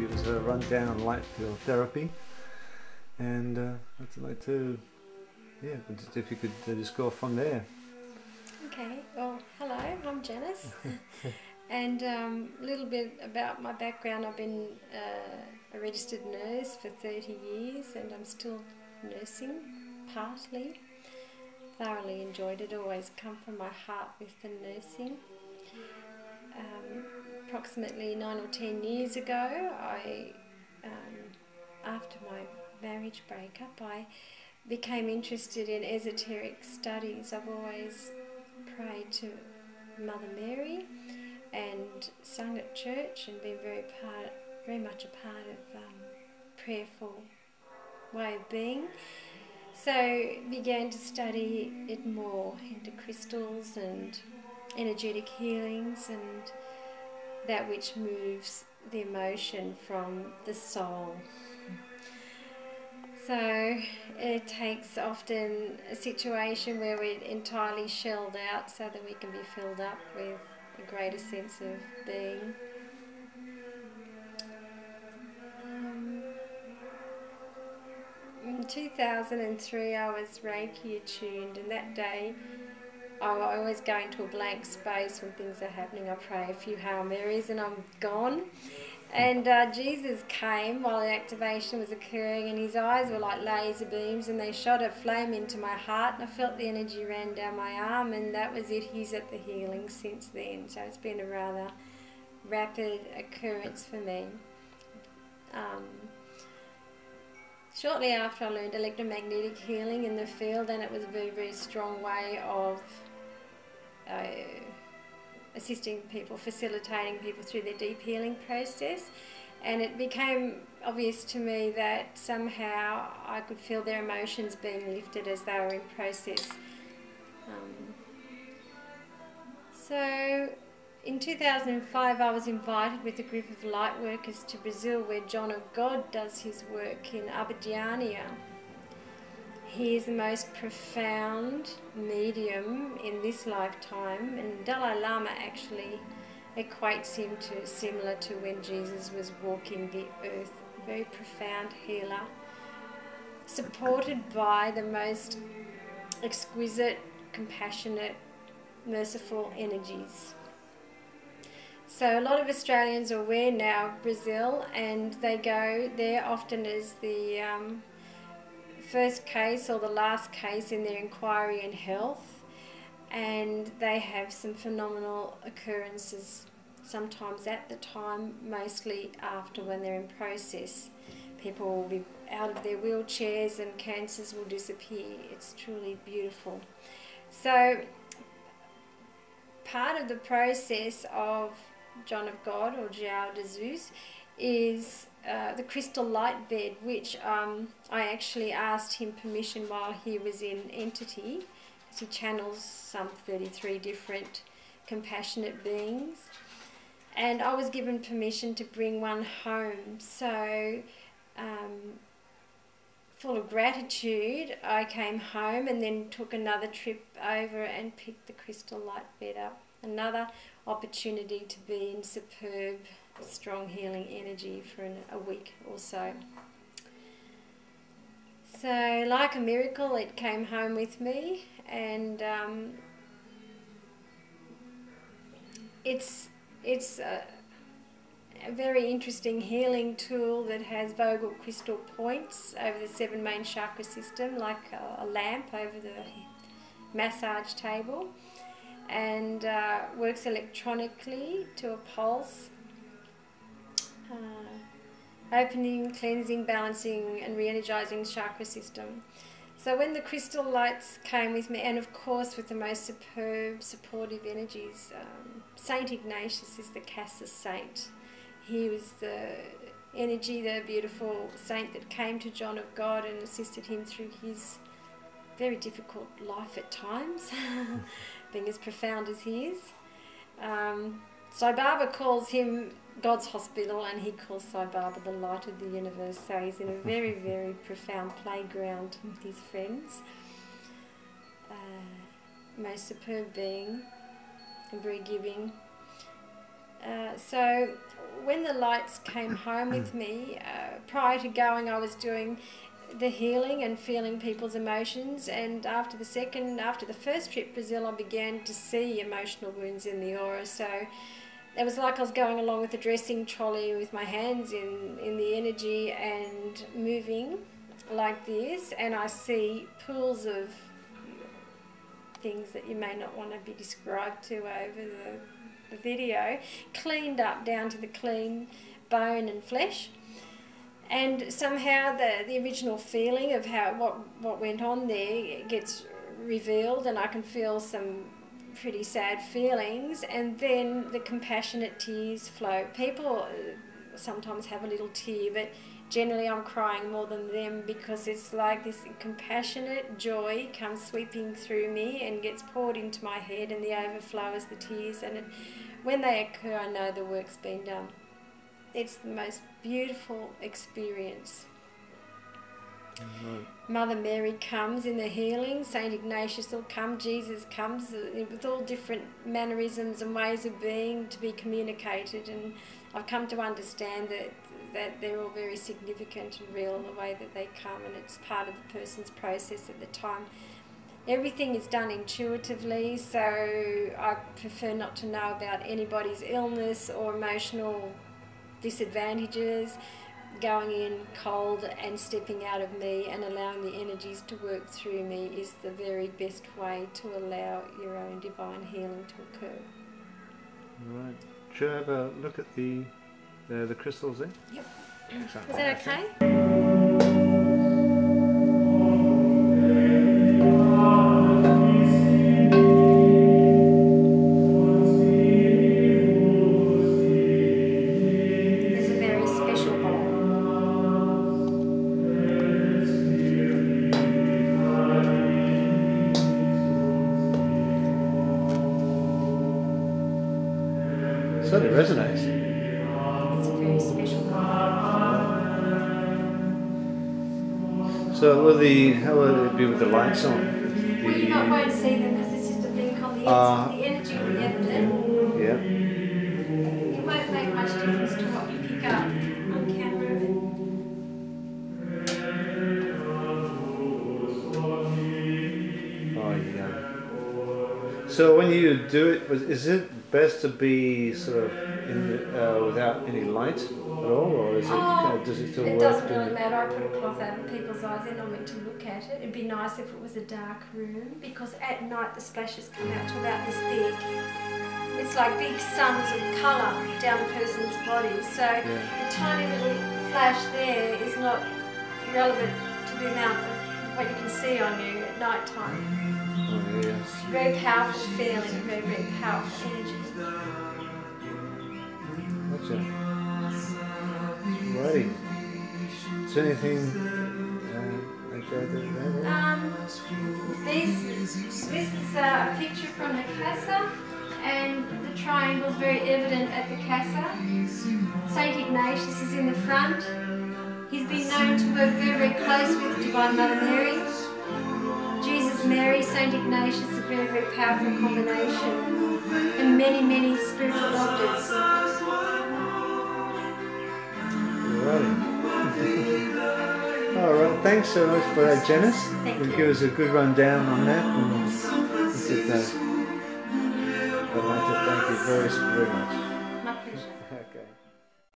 give us a rundown on light field therapy, and I'd like to, yeah, if you could just go from there. Okay, well, hello, I'm Janice, and a little bit about my background. I've been a registered nurse for 30 years and I'm still nursing, partly. Thoroughly enjoyed it, always come from my heart with the nursing. Approximately 9 or 10 years ago, after my marriage breakup, I became interested in esoteric studies. I've always prayed to Mother Mary and sung at church and been very much a part of prayerful way of being. So began to study it more into crystals and energetic healings and that which moves the emotion from the soul. So it takes often a situation where we're entirely shelled out so that we can be filled up with a greater sense of being. In 2003 I was Reiki attuned, and that day I always go into a blank space when things are happening. I pray a few Hail Marys and I'm gone. And Jesus came while the activation was occurring, and his eyes were like laser beams and they shot a flame into my heart, and I felt the energy ran down my arm, and that was it. He's at the healing since then. So it's been a rather rapid occurrence for me. Shortly after I learned electromagnetic healing in the field, and it was a very, very strong way of assisting people, facilitating people through their deep healing process. And it became obvious to me that somehow I could feel their emotions being lifted as they were in process. So in 2005 I was invited with a group of light workers to Brazil, where John of God does his work in Abadiânia. He is the most profound medium in this lifetime, and Dalai Lama actually equates him to similar to when Jesus was walking the earth. Very profound healer, supported by the most exquisite, compassionate, merciful energies. So a lot of Australians are aware now of Brazil, and they go there often as the first case or the last case in their inquiry in health, and they have some phenomenal occurrences, sometimes at the time, mostly after, when they're in process. People will be out of their wheelchairs and cancers will disappear. It's truly beautiful. So part of the process of John of God, or João de Jesus, is the crystal light bed, which I actually asked him permission while he was in entity, because he channels some 33 different compassionate beings, and I was given permission to bring one home. So full of gratitude, I came home and then took another trip over and picked the crystal light bed up. Another opportunity to be in superb, strong healing energy for a week or so. So like a miracle, it came home with me, and it's a very interesting healing tool that has Vogel crystal points over the 7 main chakra system, like a lamp over the massage table, and works electronically to a pulse, opening, cleansing, balancing and re-energizing the chakra system. So when the crystal lights came with me, and of course with the most superb, supportive energies, Saint Ignatius is the Cassis saint. He was the energy, the beautiful saint that came to John of God and assisted him through his very difficult life at times, being as profound as he is. Sai Baba calls him God's hospital, and he calls Sai Baba the light of the universe. So he's in a very, very profound playground with his friends. Most superb being and very giving. So when the lights came home with me, prior to going, I was doing the healing and feeling people's emotions, and after the first trip Brazil, I began to see emotional wounds in the aura. So it was like I was going along with a dressing trolley with my hands in the energy and moving like this, and I see pools of things that you may not want to be described to over the video, cleaned up down to the clean bone and flesh. And somehow the original feeling of what went on there gets revealed, and I can feel some pretty sad feelings, and then the compassionate tears flow. People sometimes have a little tear, but generally I'm crying more than them, because it's like this compassionate joy comes sweeping through me and gets poured into my head, and the overflow is the tears, and when they occur I know the work's been done. It's the most beautiful experience. Right. Mother Mary comes in the healing, St. Ignatius will come, Jesus comes with all different mannerisms and ways of being to be communicated, and I've come to understand that they're all very significant and real the way that they come, and it's part of the person's process at the time. Everything is done intuitively, so I prefer not to know about anybody's illness or emotional disadvantages. Going in cold and stepping out of me and allowing the energies to work through me is the very best way to allow your own divine healing to occur. Right. Should I have a look at the crystals there? Yep. Excellent. Is that okay? Certainly resonates. It's a very special one. So how will it be with the lights on? Well, you won't see them because it's just a blink on the inside. The energy will be evident. Yeah. It won't make much difference to what you pick up on camera. Oh yeah. So when you do it, is it best to be sort of without any light at all, or is it does it still work? It doesn't really matter. I put a cloth over people's eyes. They're not meant to look at it. It'd be nice if it was a dark room, because at night the splashes come out to about this big. It's like big suns of colour down a person's body. So the tiny little flash there is not relevant to the amount of what you can see on you at night time. Oh, yes. Very powerful feeling, very, very powerful energy. Gotcha. Righty. Is there anything like that? This is a picture from the Casa, and the triangle is very evident at the Casa. St. Ignatius is in the front. He's been known to work very, very close with Divine Mother Mary. Jesus, Mary, St. Ignatius, a very, very powerful combination, and many, many spiritual objects. Alright, thanks so much for that, Janice. Thank You you. give us a good rundown on that. And I'd like to thank you very, very much.